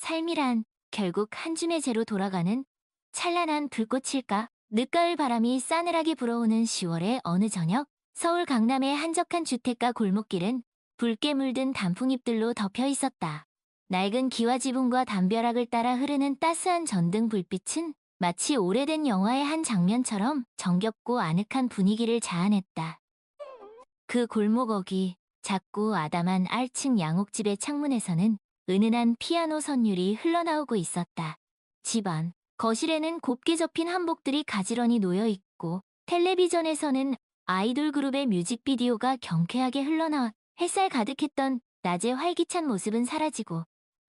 삶이란 결국 한 줌의 재로 돌아가는 찬란한 불꽃일까? 늦가을 바람이 싸늘하게 불어오는 10월의 어느 저녁, 서울 강남의 한적한 주택가 골목길은 붉게 물든 단풍잎들로 덮여 있었다. 낡은 기와 지붕과 담벼락을 따라 흐르는 따스한 전등 불빛은 마치 오래된 영화의 한 장면처럼 정겹고 아늑한 분위기를 자아냈다. 그 골목 어귀, 작고 아담한 R층 양옥집의 창문에서는 은은한 피아노 선율이 흘러나오고 있었다. 집 안, 거실에는 곱게 접힌 한복들이 가지런히 놓여 있고, 텔레비전에서는 아이돌 그룹의 뮤직비디오가 경쾌하게 흘러나와 햇살 가득했던 낮의 활기찬 모습은 사라지고,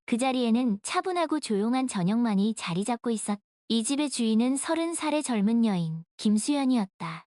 그 자리에는 차분하고 조용한 저녁만이 자리 잡고 있었다. 이 집의 주인은 30살의 젊은 여인, 김수연이었다.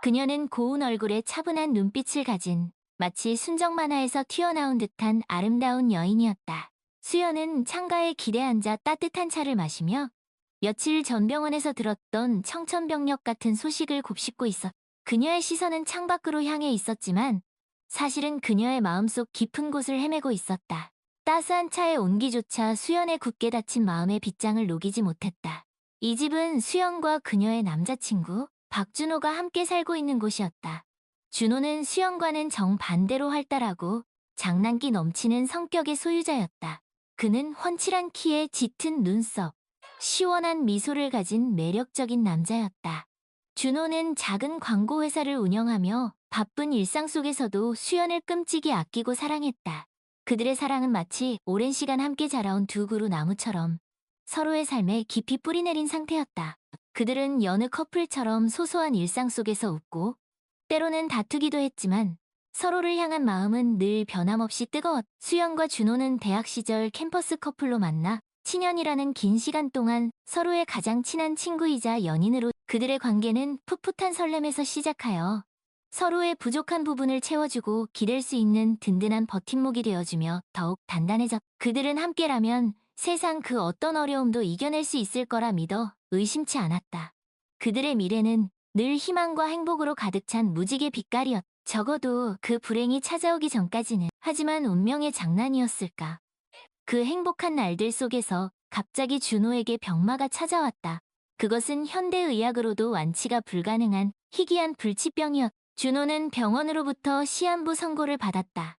그녀는 고운 얼굴에 차분한 눈빛을 가진 마치 순정 만화에서 튀어나온 듯한 아름다운 여인이었다. 수연은 창가에 기대 앉아 따뜻한 차를 마시며 며칠 전 병원에서 들었던 청천벽력 같은 소식을 곱씹고 있었다. 그녀의 시선은 창밖으로 향해 있었지만 사실은 그녀의 마음속 깊은 곳을 헤매고 있었다. 따스한 차의 온기조차 수연의 굳게 닫힌 마음의 빗장을 녹이지 못했다. 이 집은 수연과 그녀의 남자친구 박준호가 함께 살고 있는 곳이었다. 준호는 수연과는 정반대로 활달하고 장난기 넘치는 성격의 소유자였다. 그는 훤칠한 키에 짙은 눈썹, 시원한 미소를 가진 매력적인 남자였다. 준호는 작은 광고 회사를 운영하며 바쁜 일상 속에서도 수연을 끔찍이 아끼고 사랑했다. 그들의 사랑은 마치 오랜 시간 함께 자라온 두 그루 나무처럼 서로의 삶에 깊이 뿌리내린 상태였다. 그들은 여느 커플처럼 소소한 일상 속에서 웃고 때로는 다투기도 했지만 서로를 향한 마음은 늘 변함없이 뜨거웠다. 수연과 준호는 대학 시절 캠퍼스 커플로 만나 친연이라는 긴 시간 동안 서로의 가장 친한 친구이자 연인으로 그들의 관계는 풋풋한 설렘에서 시작하여 서로의 부족한 부분을 채워주고 기댈 수 있는 든든한 버팀목이 되어주며 더욱 단단해졌다. 그들은 함께라면 세상 그 어떤 어려움도 이겨낼 수 있을 거라 믿어 의심치 않았다. 그들의 미래는 늘 희망과 행복으로 가득 찬 무지개 빛깔이었다. 적어도 그 불행이 찾아오기 전까지는. 하지만 운명의 장난이었을까? 그 행복한 날들 속에서 갑자기 준호에게 병마가 찾아왔다. 그것은 현대의학으로도 완치가 불가능한 희귀한 불치병이었다. 준호는 병원으로부터 시한부 선고를 받았다.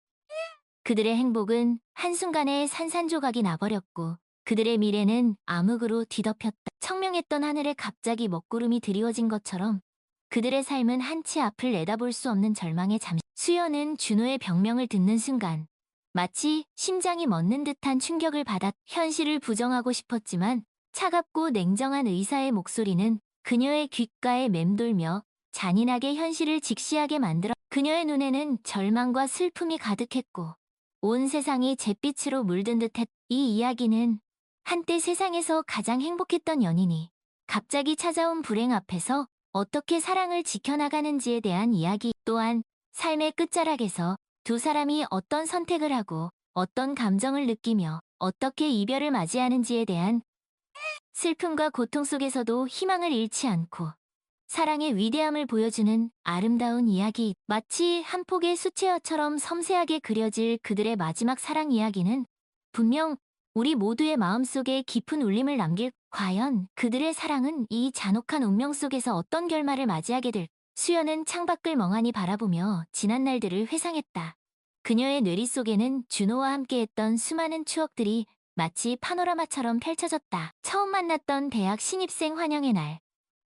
그들의 행복은 한순간에 산산조각이 나버렸고 그들의 미래는 암흑으로 뒤덮였다. 청명했던 하늘에 갑자기 먹구름이 드리워진 것처럼 그들의 삶은 한치 앞을 내다볼 수 없는 절망에 수연은 준호의 병명을 듣는 순간 마치 심장이 멎는 듯한 충격을 받았. 현실을 부정하고 싶었지만 차갑고 냉정한 의사의 목소리는 그녀의 귓가에 맴돌며 잔인하게 현실을 직시하게 만들어. 그녀의 눈에는 절망과 슬픔이 가득했고 온 세상이 잿빛으로 물든 듯했. 이 이야기는 한때 세상에서 가장 행복했던 연인이 갑자기 찾아온 불행 앞에서 어떻게 사랑을 지켜나가는지에 대한 이야기, 또한 삶의 끝자락에서 두 사람이 어떤 선택을 하고 어떤 감정을 느끼며 어떻게 이별을 맞이하는지에 대한 슬픔과 고통 속에서도 희망을 잃지 않고 사랑의 위대함을 보여주는 아름다운 이야기. 마치 한 폭의 수채화처럼 섬세하게 그려질 그들의 마지막 사랑 이야기는 분명 우리 모두의 마음속에 깊은 울림을 남길. 과연 그들의 사랑은 이 잔혹한 운명 속에서 어떤 결말을 맞이하게 될까? 수연은 창밖을 멍하니 바라보며 지난 날들을 회상했다. 그녀의 뇌리 속에는 준호와 함께했던 수많은 추억들이 마치 파노라마처럼 펼쳐졌다. 처음 만났던 대학 신입생 환영의 날,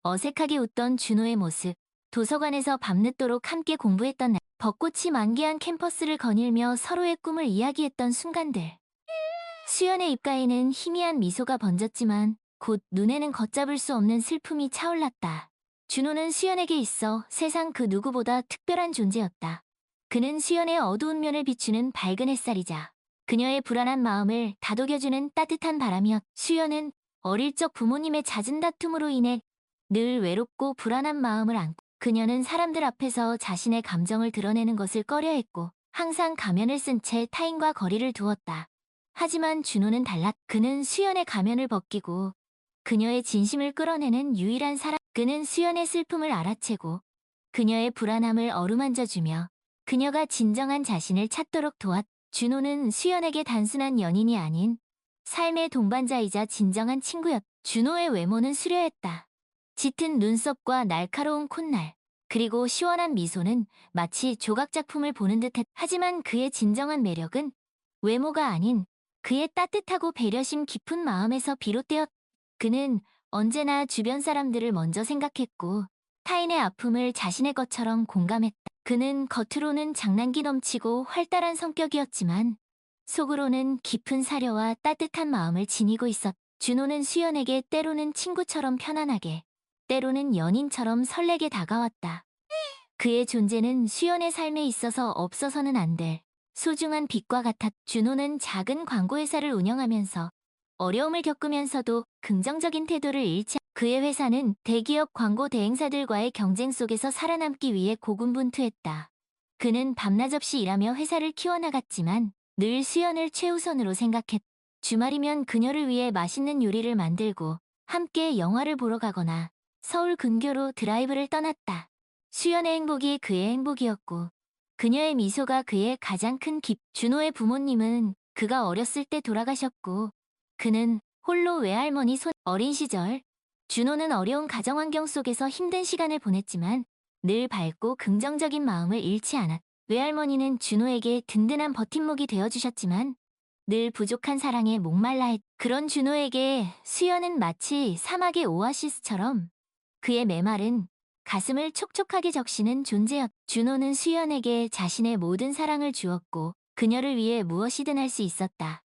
어색하게 웃던 준호의 모습, 도서관에서 밤늦도록 함께 공부했던 날, 벚꽃이 만개한 캠퍼스를 거닐며 서로의 꿈을 이야기했던 순간들. 수연의 입가에는 희미한 미소가 번졌지만 곧 눈에는 걷잡을 수 없는 슬픔이 차올랐다. 준호는 수연에게 있어 세상 그 누구보다 특별한 존재였다. 그는 수연의 어두운 면을 비추는 밝은 햇살이자 그녀의 불안한 마음을 다독여주는 따뜻한 바람이었다. 수연은 어릴 적 부모님의 잦은 다툼으로 인해 늘 외롭고 불안한 마음을 안고 그녀는 사람들 앞에서 자신의 감정을 드러내는 것을 꺼려했고 항상 가면을 쓴 채 타인과 거리를 두었다. 하지만 준호는 달랐. 그는 수연의 가면을 벗기고 그녀의 진심을 끌어내는 유일한 사람. 그는 수연의 슬픔을 알아채고 그녀의 불안함을 어루만져주며 그녀가 진정한 자신을 찾도록 도왔. 준호는 수연에게 단순한 연인이 아닌 삶의 동반자이자 진정한 친구였다. 준호의 외모는 수려했다. 짙은 눈썹과 날카로운 콧날, 그리고 시원한 미소는 마치 조각작품을 보는 듯했다. 하지만 그의 진정한 매력은 외모가 아닌 그의 따뜻하고 배려심 깊은 마음에서 비롯되었다. 그는 언제나 주변 사람들을 먼저 생각했고 타인의 아픔을 자신의 것처럼 공감했다. 그는 겉으로는 장난기 넘치고 활달한 성격이었지만 속으로는 깊은 사려와 따뜻한 마음을 지니고 있었다. 준호는 수연에게 때로는 친구처럼 편안하게, 때로는 연인처럼 설레게 다가왔다. 그의 존재는 수연의 삶에 있어서 없어서는 안 될 소중한 빛과 같았. 준호는 작은 광고회사를 운영하면서 어려움을 겪으면서도 긍정적인 태도를 잃지 않. 그의 회사는 대기업 광고 대행사들과의 경쟁 속에서 살아남기 위해 고군분투했다. 그는 밤낮 없이 일하며 회사를 키워나갔지만 늘 수연을 최우선으로 생각했다. 주말이면 그녀를 위해 맛있는 요리를 만들고 함께 영화를 보러 가거나 서울 근교로 드라이브를 떠났다. 수연의 행복이 그의 행복이었고 그녀의 미소가 그의 가장 큰 깁. 준호의 부모님은 그가 어렸을 때 돌아가셨고 그는 홀로 외할머니 어린 시절 준호는 어려운 가정 환경 속에서 힘든 시간을 보냈지만 늘 밝고 긍정적인 마음을 잃지 않았다. 외할머니는 준호에게 든든한 버팀목이 되어주셨지만 늘 부족한 사랑에 목말라 했. 그런 준호에게 수연은 마치 사막의 오아시스처럼 그의 메마른 가슴을 촉촉하게 적시는 존재였. 준호는 수연에게 자신의 모든 사랑을 주었고 그녀를 위해 무엇이든 할 수 있었다.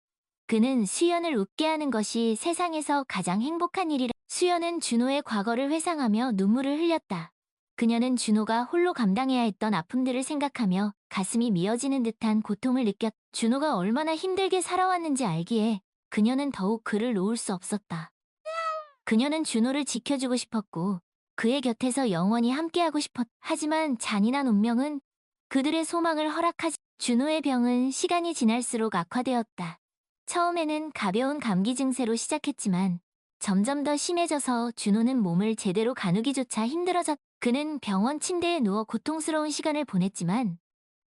그는 수연을 웃게 하는 것이 세상에서 가장 행복한 일이라. 수연은 준호의 과거를 회상하며 눈물을 흘렸다. 그녀는 준호가 홀로 감당해야 했던 아픔들을 생각하며 가슴이 미어지는 듯한 고통을 느꼈. 준호가 얼마나 힘들게 살아왔는지 알기에 그녀는 더욱 그를 놓을 수 없었다. 그녀는 준호를 지켜주고 싶었고 그의 곁에서 영원히 함께하고 싶었다. 하지만 잔인한 운명은 그들의 소망을 허락하지. 준호의 병은 시간이 지날수록 악화되었다. 처음에는 가벼운 감기 증세로 시작했지만 점점 더 심해져서 준호는 몸을 제대로 가누기조차 힘들어졌다. 그는 병원 침대에 누워 고통스러운 시간을 보냈지만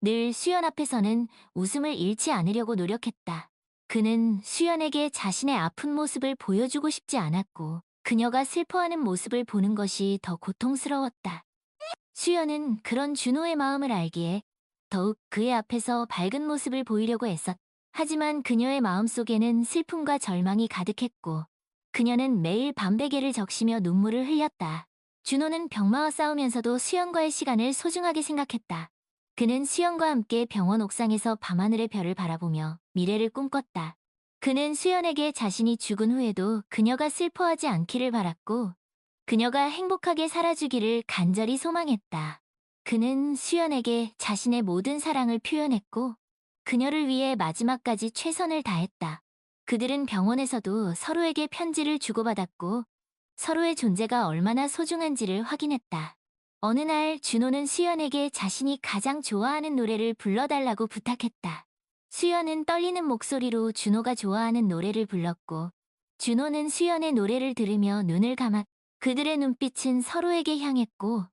늘 수연 앞에서는 웃음을 잃지 않으려고 노력했다. 그는 수연에게 자신의 아픈 모습을 보여주고 싶지 않았고 그녀가 슬퍼하는 모습을 보는 것이 더 고통스러웠다. 수연은 그런 준호의 마음을 알기에 더욱 그의 앞에서 밝은 모습을 보이려고 애썼다. 하지만 그녀의 마음속에는 슬픔과 절망이 가득했고 그녀는 매일 밤베개를 적시며 눈물을 흘렸다. 준호는 병마와 싸우면서도 수연과의 시간을 소중하게 생각했다. 그는 수연과 함께 병원 옥상에서 밤하늘의 별을 바라보며 미래를 꿈꿨다. 그는 수연에게 자신이 죽은 후에도 그녀가 슬퍼하지 않기를 바랐고 그녀가 행복하게 살아주기를 간절히 소망했다. 그는 수연에게 자신의 모든 사랑을 표현했고 그녀를 위해 마지막까지 최선을 다했다. 그들은 병원에서도 서로에게 편지를 주고받았고 서로의 존재가 얼마나 소중한지를 확인했다. 어느 날 준호는 수연에게 자신이 가장 좋아하는 노래를 불러달라고 부탁했다. 수연은 떨리는 목소리로 준호가 좋아하는 노래를 불렀고 준호는 수연의 노래를 들으며 눈을 감았. 그들의 눈빛은 서로에게 향했고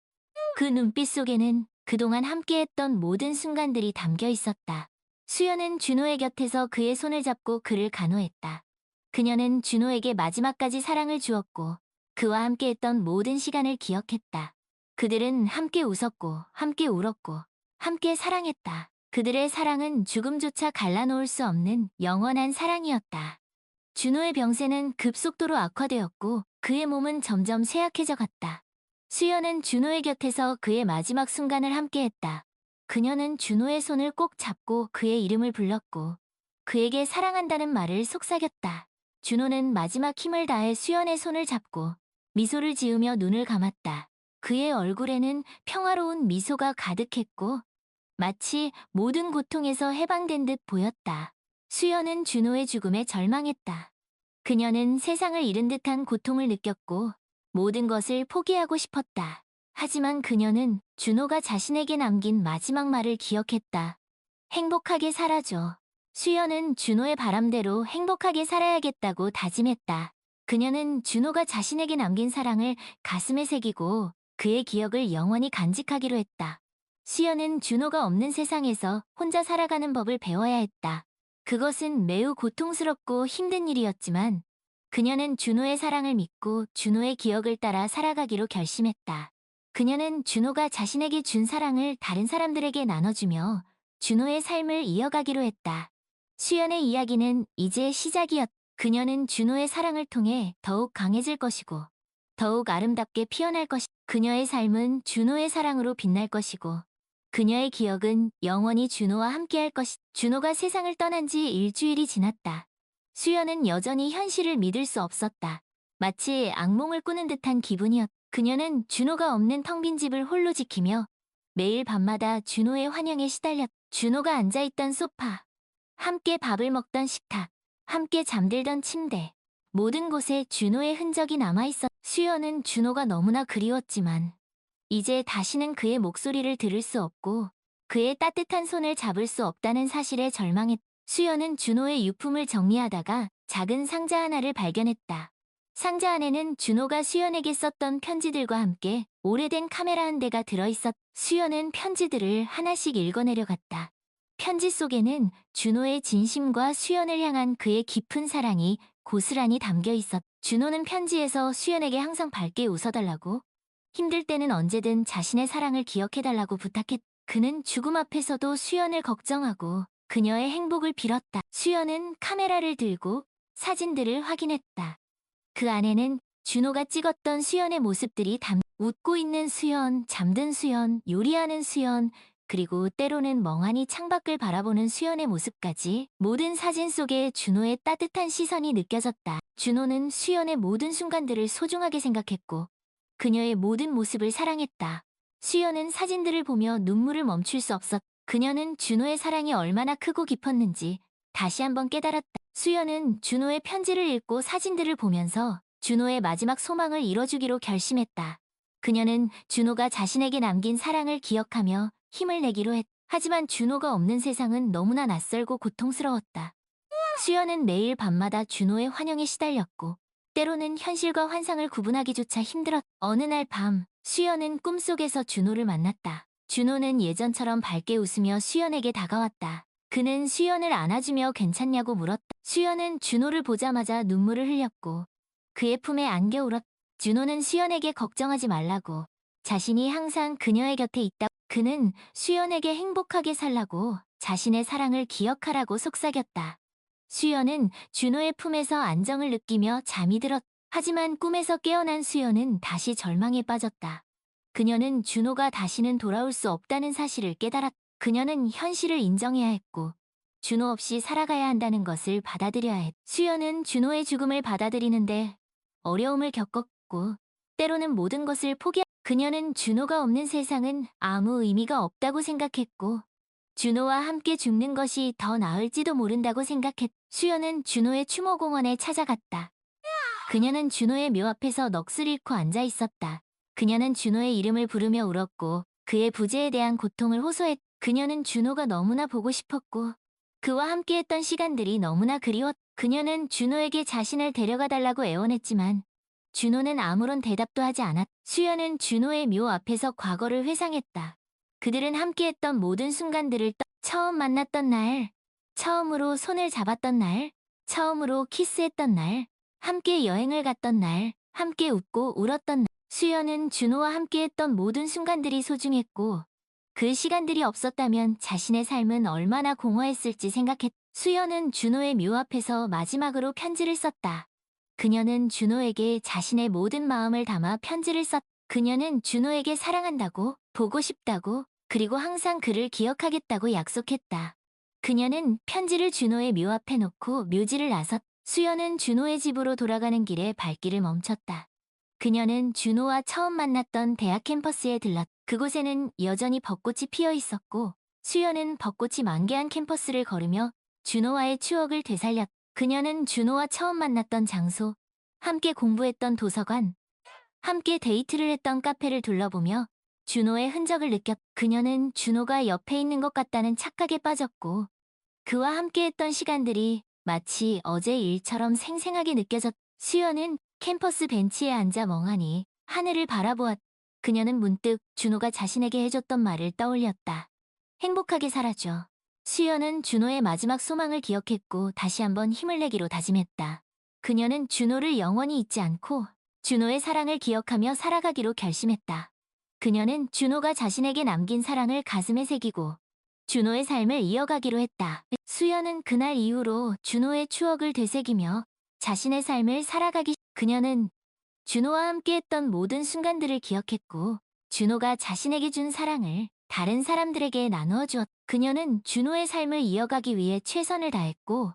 그 눈빛 속에는 그동안 함께했던 모든 순간들이 담겨 있었다. 수연은 준호의 곁에서 그의 손을 잡고 그를 간호했다. 그녀는 준호에게 마지막까지 사랑을 주었고 그와 함께했던 모든 시간을 기억했다. 그들은 함께 웃었고 함께 울었고 함께 사랑했다. 그들의 사랑은 죽음조차 갈라놓을 수 없는 영원한 사랑이었다. 준호의 병세는 급속도로 악화되었고 그의 몸은 점점 쇠약해져 갔다. 수연은 준호의 곁에서 그의 마지막 순간을 함께했다. 그녀는 준호의 손을 꼭 잡고 그의 이름을 불렀고 그에게 사랑한다는 말을 속삭였다. 준호는 마지막 힘을 다해 수연의 손을 잡고 미소를 지으며 눈을 감았다. 그의 얼굴에는 평화로운 미소가 가득했고 마치 모든 고통에서 해방된 듯 보였다. 수연은 준호의 죽음에 절망했다. 그녀는 세상을 잃은 듯한 고통을 느꼈고 모든 것을 포기하고 싶었다. 하지만 그녀는 준호가 자신에게 남긴 마지막 말을 기억했다. 행복하게 살아줘. 수연은 준호의 바람대로 행복하게 살아야겠다고 다짐했다. 그녀는 준호가 자신에게 남긴 사랑을 가슴에 새기고 그의 기억을 영원히 간직하기로 했다. 수연은 준호가 없는 세상에서 혼자 살아가는 법을 배워야 했다. 그것은 매우 고통스럽고 힘든 일이었지만 그녀는 준호의 사랑을 믿고 준호의 기억을 따라 살아가기로 결심했다. 그녀는 준호가 자신에게 준 사랑을 다른 사람들에게 나눠주며 준호의 삶을 이어가기로 했다. 수연의 이야기는 이제 시작이었다. 그녀는 준호의 사랑을 통해 더욱 강해질 것이고 더욱 아름답게 피어날 것이다. 그녀의 삶은 준호의 사랑으로 빛날 것이고 그녀의 기억은 영원히 준호와 함께할 것이다. 준호가 세상을 떠난 지 일주일이 지났다. 수연은 여전히 현실을 믿을 수 없었다. 마치 악몽을 꾸는 듯한 기분이었다. 그녀는 준호가 없는 텅 빈 집을 홀로 지키며 매일 밤마다 준호의 환영에 시달렸다. 준호가 앉아있던 소파, 함께 밥을 먹던 식탁, 함께 잠들던 침대, 모든 곳에 준호의 흔적이 남아있었다. 수연은 준호가 너무나 그리웠지만 이제 다시는 그의 목소리를 들을 수 없고 그의 따뜻한 손을 잡을 수 없다는 사실에 절망했다. 수연은 준호의 유품을 정리하다가 작은 상자 하나를 발견했다. 상자 안에는 준호가 수연에게 썼던 편지들과 함께 오래된 카메라 한 대가 들어있었다. 수연은 편지들을 하나씩 읽어내려갔다. 편지 속에는 준호의 진심과 수연을 향한 그의 깊은 사랑이 고스란히 담겨 있었다. 준호는 편지에서 수연에게 항상 밝게 웃어달라고, 힘들 때는 언제든 자신의 사랑을 기억해달라고 부탁했다. 그는 죽음 앞에서도 수연을 걱정하고 그녀의 행복을 빌었다. 수연은 카메라를 들고 사진들을 확인했다. 그 안에는 준호가 찍었던 수연의 모습들이 웃고 있는 수연, 잠든 수연, 요리하는 수연, 그리고 때로는 멍하니 창밖을 바라보는 수연의 모습까지 모든 사진 속에 준호의 따뜻한 시선이 느껴졌다. 준호는 수연의 모든 순간들을 소중하게 생각했고 그녀의 모든 모습을 사랑했다. 수연은 사진들을 보며 눈물을 멈출 수 없었다. 그녀는 준호의 사랑이 얼마나 크고 깊었는지 다시 한번 깨달았다. 수연은 준호의 편지를 읽고 사진들을 보면서 준호의 마지막 소망을 이뤄주기로 결심했다. 그녀는 준호가 자신에게 남긴 사랑을 기억하며 힘을 내기로 했다. 하지만 준호가 없는 세상은 너무나 낯설고 고통스러웠다. 수연은 매일 밤마다 준호의 환영에 시달렸고 때로는 현실과 환상을 구분하기조차 힘들었다. 어느 날 밤, 수연은 꿈속에서 준호를 만났다. 준호는 예전처럼 밝게 웃으며 수연에게 다가왔다. 그는 수연을 안아주며 괜찮냐고 물었다. 수연은 준호를 보자마자 눈물을 흘렸고 그의 품에 안겨 울었다. 준호는 수연에게 걱정하지 말라고, 자신이 항상 그녀의 곁에 있다. 그는 수연에게 행복하게 살라고, 자신의 사랑을 기억하라고 속삭였다. 수연은 준호의 품에서 안정을 느끼며 잠이 들었다. 하지만 꿈에서 깨어난 수연은 다시 절망에 빠졌다. 그녀는 준호가 다시는 돌아올 수 없다는 사실을 깨달았다. 그녀는 현실을 인정해야 했고 준호 없이 살아가야 한다는 것을 받아들여야 했다. 수연은 준호의 죽음을 받아들이는데 어려움을 겪었고 때로는 모든 것을 그녀는 준호가 없는 세상은 아무 의미가 없다고 생각했고 준호와 함께 죽는 것이 더 나을지도 모른다고 생각했다. 수연은 준호의 추모공원에 찾아갔다. 그녀는 준호의 묘 앞에서 넋을 잃고 앉아 있었다. 그녀는 준호의 이름을 부르며 울었고 그의 부재에 대한 고통을 호소했다. 그녀는 준호가 너무나 보고 싶었고 그와 함께했던 시간들이 너무나 그리웠다. 그녀는 준호에게 자신을 데려가 달라고 애원했지만 준호는 아무런 대답도 하지 않았다. 수연은 준호의 묘 앞에서 과거를 회상했다. 그들은 함께했던 모든 순간들을 처음 만났던 날, 처음으로 손을 잡았던 날, 처음으로 키스했던 날, 함께 여행을 갔던 날, 함께 웃고 울었던 날. 수연은 준호와 함께했던 모든 순간들이 소중했고 그 시간들이 없었다면 자신의 삶은 얼마나 공허했을지 생각했다. 수연은 준호의 묘 앞에서 마지막으로 편지를 썼다. 그녀는 준호에게 자신의 모든 마음을 담아 편지를 썼다. 그녀는 준호에게 사랑한다고, 보고 싶다고, 그리고 항상 그를 기억하겠다고 약속했다. 그녀는 편지를 준호의 묘 앞에 놓고 묘지를 나섰다. 수연은 준호의 집으로 돌아가는 길에 발길을 멈췄다. 그녀는 준호와 처음 만났던 대학 캠퍼스에 들렀다. 그곳에는 여전히 벚꽃이 피어 있었고 수연은 벚꽃이 만개한 캠퍼스를 걸으며 준호와의 추억을 되살렸다. 그녀는 준호와 처음 만났던 장소, 함께 공부했던 도서관, 함께 데이트를 했던 카페를 둘러보며 준호의 흔적을 느꼈다. 그녀는 준호가 옆에 있는 것 같다는 착각에 빠졌고 그와 함께했던 시간들이 마치 어제 일처럼 생생하게 느껴졌다. 수연은 캠퍼스 벤치에 앉아 멍하니 하늘을 바라보았다. 그녀는 문득 준호가 자신에게 해줬던 말을 떠올렸다. 행복하게 살아줘. 수연은 준호의 마지막 소망을 기억했고 다시 한번 힘을 내기로 다짐했다. 그녀는 준호를 영원히 잊지 않고 준호의 사랑을 기억하며 살아가기로 결심했다. 그녀는 준호가 자신에게 남긴 사랑을 가슴에 새기고 준호의 삶을 이어가기로 했다. 수연은 그날 이후로 준호의 추억을 되새기며 자신의 삶을 살아가기 그녀는 준호와 함께했던 모든 순간들을 기억했고 준호가 자신에게 준 사랑을 다른 사람들에게 나누어 주었다. 그녀는 준호의 삶을 이어가기 위해 최선을 다했고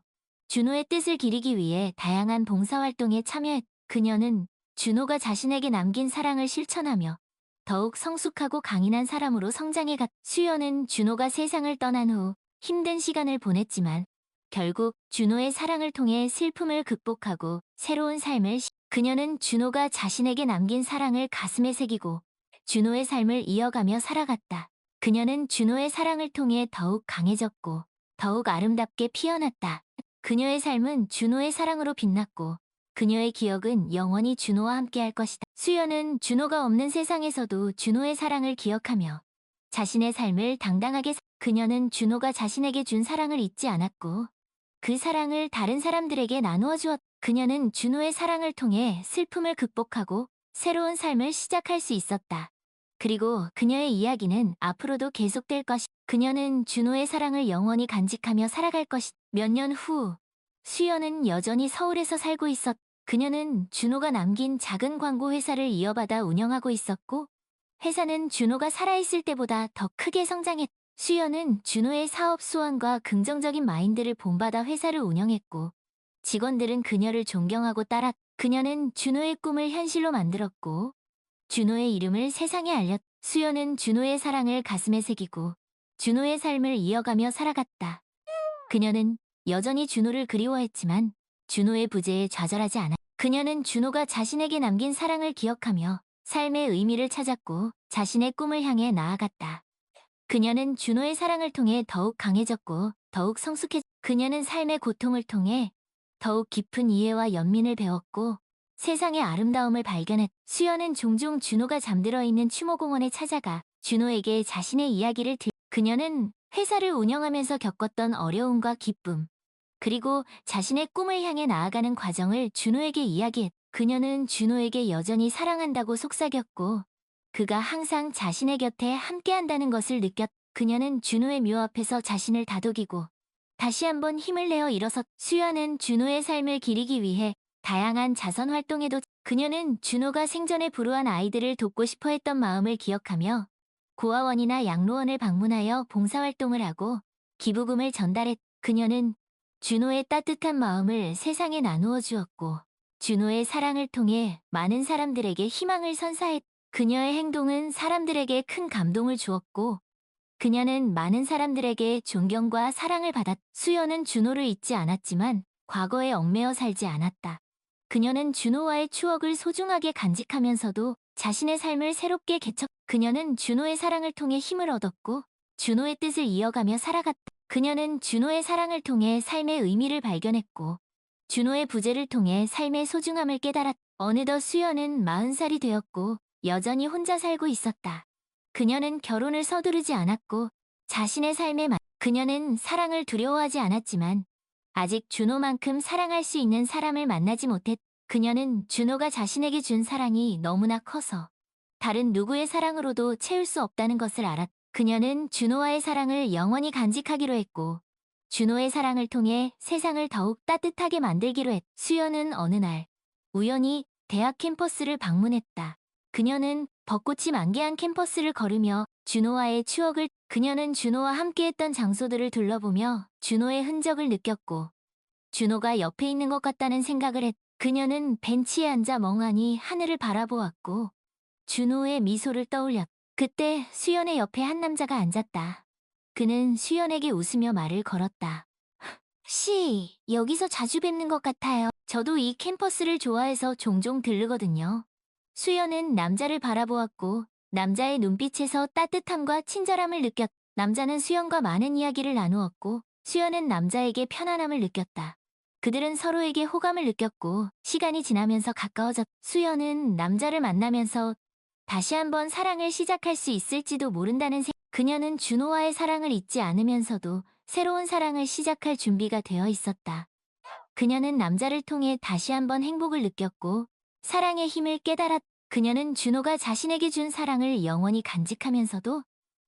준호의 뜻을 기리기 위해 다양한 봉사활동에 참여했다. 그녀는 준호가 자신에게 남긴 사랑을 실천하며 더욱 성숙하고 강인한 사람으로 성장해갔다. 수연은 준호가 세상을 떠난 후 힘든 시간을 보냈지만 결국 준호의 사랑을 통해 슬픔을 극복하고 새로운 삶을 그녀는 준호가 자신에게 남긴 사랑을 가슴에 새기고 준호의 삶을 이어가며 살아갔다. 그녀는 준호의 사랑을 통해 더욱 강해졌고 더욱 아름답게 피어났다. 그녀의 삶은 준호의 사랑으로 빛났고 그녀의 기억은 영원히 준호와 함께할 것이다. 수연은 준호가 없는 세상에서도 준호의 사랑을 기억하며 자신의 삶을 당당하게 그녀는 준호가 자신에게 준 사랑을 잊지 않았고 그 사랑을 다른 사람들에게 나누어 주었다. 그녀는 준호의 사랑을 통해 슬픔을 극복하고 새로운 삶을 시작할 수 있었다. 그리고 그녀의 이야기는 앞으로도 계속될 것이다. 그녀는 준호의 사랑을 영원히 간직하며 살아갈 것이다. 몇 년 후, 수연은 여전히 서울에서 살고 있었다. 그녀는 준호가 남긴 작은 광고 회사를 이어받아 운영하고 있었고, 회사는 준호가 살아있을 때보다 더 크게 성장했다. 수연은 준호의 사업 수완과 긍정적인 마인드를 본받아 회사를 운영했고, 직원들은 그녀를 존경하고 따랐다. 그녀는 준호의 꿈을 현실로 만들었고, 준호의 이름을 세상에 알렸다. 수연은 준호의 사랑을 가슴에 새기고, 준호의 삶을 이어가며 살아갔다. 그녀는 여전히 준호를 그리워했지만, 준호의 부재에 좌절하지 않았다. 그녀는 준호가 자신에게 남긴 사랑을 기억하며 삶의 의미를 찾았고, 자신의 꿈을 향해 나아갔다. 그녀는 준호의 사랑을 통해 더욱 강해졌고 더욱 그녀는 삶의 고통을 통해 더욱 깊은 이해와 연민을 배웠고 세상의 아름다움을 수연은 종종 준호가 잠들어 있는 추모공원에 찾아가 준호에게 자신의 이야기를 그녀는 회사를 운영하면서 겪었던 어려움과 기쁨 그리고 자신의 꿈을 향해 나아가는 과정을 준호에게 이야기했다. 그녀는 준호에게 여전히 사랑한다고 속삭였고 그가 항상 자신의 곁에 함께한다는 것을 느꼈다. 그녀는 준호의 묘 앞에서 자신을 다독이고 다시 한번 힘을 내어 수연은 준호의 삶을 기리기 위해 다양한 자선 활동에도 그녀는 준호가 생전에 불우한 아이들을 돕고 싶어 했던 마음을 기억하며 고아원이나 양로원을 방문하여 봉사활동을 하고 기부금을 그녀는 준호의 따뜻한 마음을 세상에 나누어 주었고 준호의 사랑을 통해 많은 사람들에게 희망을 그녀의 행동은 사람들에게 큰 감동을 주었고 그녀는 많은 사람들에게 존경과 사랑을 수연은 준호를 잊지 않았지만 과거에 얽매여 살지 않았다. 그녀는 준호와의 추억을 소중하게 간직하면서도 자신의 삶을 새롭게 그녀는 준호의 사랑을 통해 힘을 얻었고 준호의 뜻을 이어가며 살아갔다. 그녀는 준호의 사랑을 통해 삶의 의미를 발견했고 준호의 부재를 통해 삶의 소중함을 깨달았다. 어느덧 수연은 40살이 되었고 여전히 혼자 살고 있었다. 그녀는 결혼을 서두르지 않았고 자신의 그녀는 사랑을 두려워하지 않았지만 아직 준호만큼 사랑할 수 있는 사람을 만나지 그녀는 준호가 자신에게 준 사랑이 너무나 커서 다른 누구의 사랑으로도 채울 수 없다는 것을 그녀는 준호와의 사랑을 영원히 간직하기로 했고 준호의 사랑을 통해 세상을 더욱 따뜻하게 만들기로 수연은 어느 날 우연히 대학 캠퍼스를 방문했다. 그녀는 벚꽃이 만개한 캠퍼스를 걸으며 그녀는 준호와 함께했던 장소들을 둘러보며 준호의 흔적을 느꼈고 준호가 옆에 있는 것 같다는 생각을 그녀는 벤치에 앉아 멍하니 하늘을 바라보았고 준호의 미소를 그때 수연의 옆에 한 남자가 앉았다. 그는 수연에게 웃으며 말을 걸었다. 씨, 여기서 자주 뵙는 것 같아요. 저도 이 캠퍼스를 좋아해서 종종 들르거든요. 수연은 남자를 바라보았고 남자의 눈빛에서 따뜻함과 친절함을 남자는 수연과 많은 이야기를 나누었고 수연은 남자에게 편안함을 느꼈다. 그들은 서로에게 호감을 느꼈고 시간이 지나면서 수연은 남자를 만나면서 다시 한번 사랑을 시작할 수 있을지도 모른다는 그녀는 준호와의 사랑을 잊지 않으면서도 새로운 사랑을 시작할 준비가 되어 있었다. 그녀는 남자를 통해 다시 한번 행복을 느꼈고 사랑의 힘을 깨달았. 그녀는 준호가 자신에게 준 사랑을 영원히 간직하면서도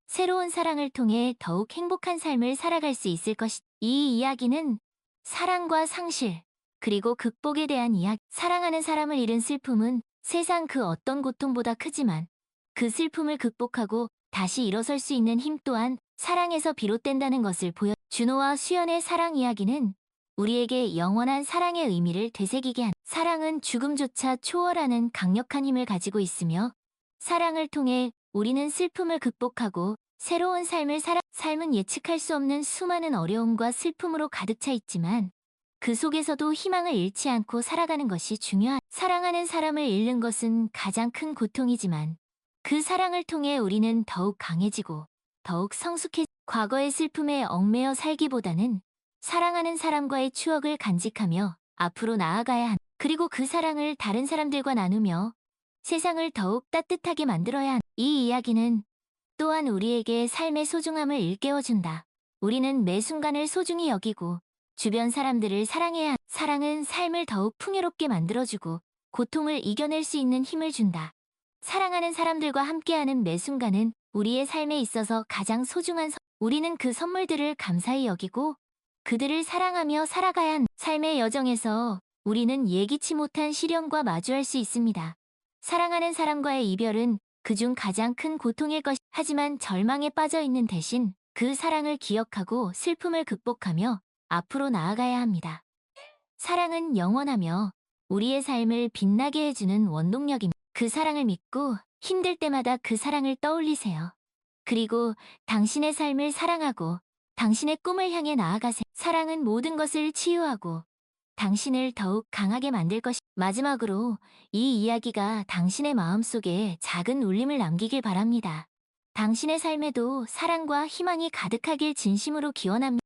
새로운 사랑을 통해 더욱 행복한 삶을 살아갈 수 있을 것이. 이 이야기는 사랑과 상실, 그리고 극복에 대한 이야기. 사랑하는 사람을 잃은 슬픔은 세상 그 어떤 고통보다 크지만 그 슬픔을 극복하고 다시 일어설 수 있는 힘 또한 사랑에서 비롯된다는 것을 보여. 준호와 수연의 사랑 이야기는 우리에게 영원한 사랑의 의미를 되새기게 한. 사랑은 죽음조차 초월하는 강력한 힘을 가지고 있으며 사랑을 통해 우리는 슬픔을 극복하고 새로운 삶을 살아. 삶은 예측할 수 없는 수많은 어려움과 슬픔으로 가득 차 있지만 그 속에서도 희망을 잃지 않고 살아가는 것이 중요한. 사랑하는 사람을 잃는 것은 가장 큰 고통이지만 그 사랑을 통해 우리는 더욱 강해지고 더욱 성숙해. 과거의 슬픔에 얽매여 살기보다는 사랑하는 사람과의 추억을 간직하며 앞으로 나아가야 한. 그리고 그 사랑을 다른 사람들과 나누며 세상을 더욱 따뜻하게 만들어야 한. 이 이야기는 또한 우리에게 삶의 소중함을 일깨워준다. 우리는 매 순간을 소중히 여기고 주변 사람들을 사랑해야 한. 사랑은 삶을 더욱 풍요롭게 만들어주고 고통을 이겨낼 수 있는 힘을 준다. 사랑하는 사람들과 함께하는 매 순간은 우리의 삶에 있어서 가장 소중한 우리는 그 선물들을 감사히 여기고 그들을 사랑하며 살아가야 한. 삶의 여정에서 우리는 예기치 못한 시련과 마주할 수 있습니다. 사랑하는 사람과의 이별은 그중 가장 큰 고통일 것. 하지만 절망에 빠져 있는 대신 그 사랑을 기억하고 슬픔을 극복하며 앞으로 나아가야 합니다. 사랑은 영원하며 우리의 삶을 빛나게 해주는 원동력입니다. 그 사랑을 믿고 힘들 때마다 그 사랑을 떠올리세요. 그리고 당신의 삶을 사랑하고 당신의 꿈을 향해 나아가세요. 사랑은 모든 것을 치유하고 당신을 더욱 강하게 만들 것이. 마지막으로 이 이야기가 당신의 마음속에 작은 울림을 남기길 바랍니다. 당신의 삶에도 사랑과 희망이 가득하길 진심으로 기원합니다.